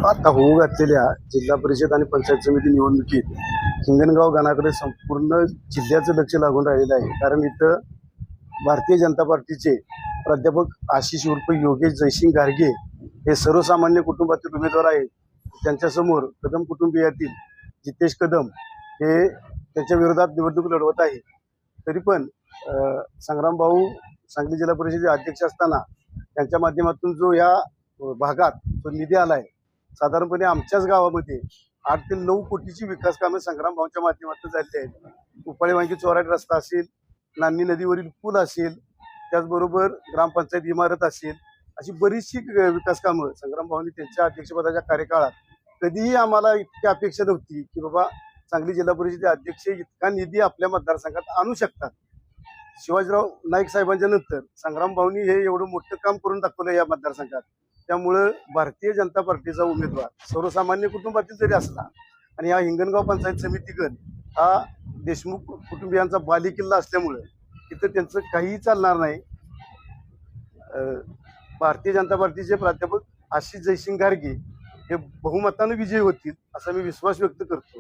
आता होऊ घातलेल्या जिल्हा परिषद आणि पंचायत समिती निवडणुकीत हिंगणगाव गणाकडे संपूर्ण जिल्ह्याचं लक्ष लागून राहिलेलं आहे. कारण इथं भारतीय जनता पार्टीचे प्राध्यापक आशिष उर्फ योगेश जयसिंग गारगे हे सर्वसामान्य कुटुंबातील उमेदवार आहेत. त्यांच्यासमोर कदम कुटुंबियातील जितेश कदम हे त्यांच्या विरोधात निवडणूक लढवत आहे. तरी पण संग्राम भाऊ सांगली जिल्हा परिषदेचे अध्यक्ष असताना त्यांच्या माध्यमातून जो या भागात जो निधी आलाय, साधारणपणे आमच्याच गावामध्ये 8 ते 9 कोटीची विकास कामे संग्राम भाऊच्या माध्यमातून झालेली आहेत. उपाळी वांगी चोराट रस्ता असेल, नान्नी नदीवरील पूल असेल, त्याचबरोबर ग्रामपंचायत इमारत असेल, अशी बरीचशी विकास कामं संग्राम भाऊंनी त्यांच्या अध्यक्षपदाच्या कार्यकाळात कधीही आम्हाला इतकी अपेक्षा नव्हती की बाबा सांगली जिल्हा परिषदेचे अध्यक्ष इतका निधी आपल्या मतदारसंघात आणू शकतात. शिवाजीराव नाईक साहेबांच्या नंतर संग्राम भाऊंनी हे एवढं मोठं काम करून दाखवलं या मतदारसंघात. त्यामुळं भारतीय जनता पार्टीचा उमेदवार सर्वसामान्य कुटुंबातील जरी असला आणि या हिंगणगाव पंचायत समितीगण हा देशमुख कुटुंबियांचा बालेकिल्ला असल्यामुळं तिथं त्यांचं काहीही चालणार नाही. भारतीय जनता पार्टीचे प्राध्यापक आशिष जयसिंग गारगे हे बहुमतानं विजयी होतील असा मी विश्वास व्यक्त करतो.